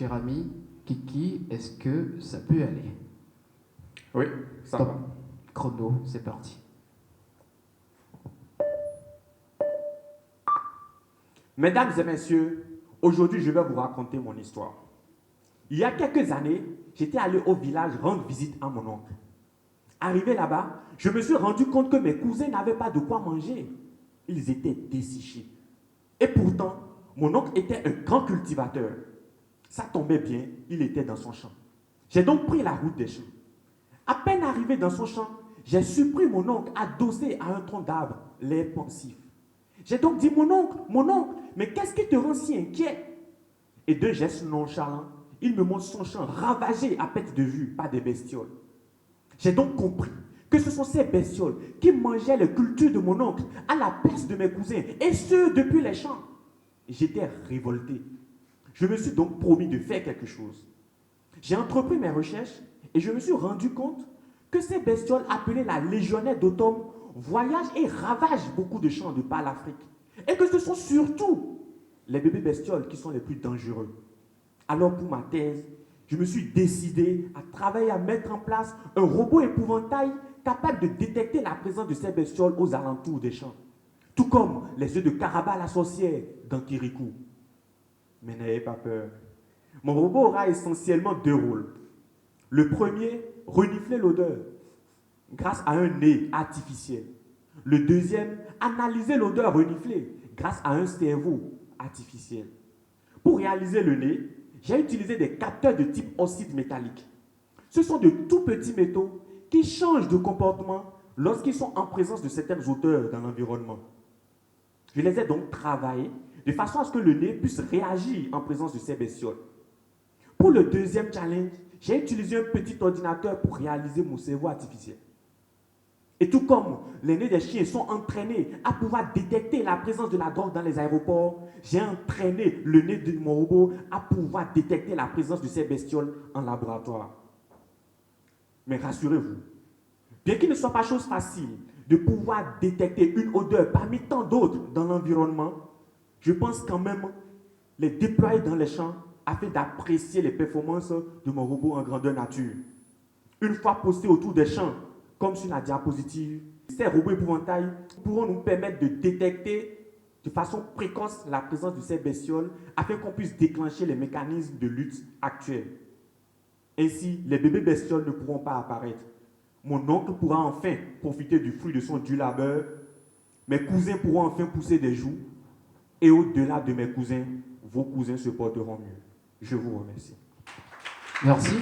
cher ami Kiki, est-ce que ça peut aller? Oui, ça Top. va. Chrono, c'est parti. Mesdames et messieurs, aujourd'hui je vais vous raconter mon histoire. Il y a quelques années, j'étais allé au village rendre visite à mon oncle. Arrivé là-bas, je me suis rendu compte que mes cousins n'avaient pas de quoi manger. Ils étaient desséchés. Et pourtant, mon oncle était un grand cultivateur. Ça tombait bien, il était dans son champ. J'ai donc pris la route des champs. À peine arrivé dans son champ, j'ai surpris mon oncle adossé à un tronc d'arbre, l'air pensif. J'ai donc dit, mon oncle, mais qu'est-ce qui te rend si inquiet? Et d'un geste nonchalant, il me montre son champ ravagé à perte de vue par des bestioles. J'ai donc compris que ce sont ces bestioles qui mangeaient les cultures de mon oncle à la place de mes cousins, et ce depuis les champs. J'étais révolté. Je me suis donc promis de faire quelque chose. J'ai entrepris mes recherches et je me suis rendu compte que ces bestioles appelées la légionnette d'automne voyagent et ravagent beaucoup de champs de par l'Afrique. Et que ce sont surtout les bébés bestioles qui sont les plus dangereux. Alors pour ma thèse, je me suis décidé à travailler à mettre en place un robot épouvantail capable de détecter la présence de ces bestioles aux alentours des champs. Tout comme les œufs de Caraba la sorcière dans Kirikou. Mais n'ayez pas peur. Mon robot aura essentiellement deux rôles. Le premier, renifler l'odeur grâce à un nez artificiel. Le deuxième, analyser l'odeur reniflée grâce à un cerveau artificiel. Pour réaliser le nez, j'ai utilisé des capteurs de type oxyde métallique. Ce sont de tout petits métaux qui changent de comportement lorsqu'ils sont en présence de certaines odeurs dans l'environnement. Je les ai donc travaillés de façon à ce que le nez puisse réagir en présence de ces bestioles. Pour le deuxième challenge, j'ai utilisé un petit ordinateur pour réaliser mon cerveau artificiel. Et tout comme les nez des chiens sont entraînés à pouvoir détecter la présence de la drogue dans les aéroports, j'ai entraîné le nez de mon robot à pouvoir détecter la présence de ces bestioles en laboratoire. Mais rassurez-vous, bien qu'il ne soit pas chose facile de pouvoir détecter une odeur parmi tant d'autres dans l'environnement, je pense quand même les déployer dans les champs afin d'apprécier les performances de mon robot en grandeur nature. Une fois postés autour des champs, comme sur la diapositive, ces robots épouvantails pourront nous permettre de détecter de façon précoce la présence de ces bestioles afin qu'on puisse déclencher les mécanismes de lutte actuels. Ainsi, les bébés bestioles ne pourront pas apparaître. Mon oncle pourra enfin profiter du fruit de son dur labeur. Mes cousins pourront enfin pousser des joues. Et au-delà de mes cousins, vos cousins se porteront mieux. Je vous remercie. Merci.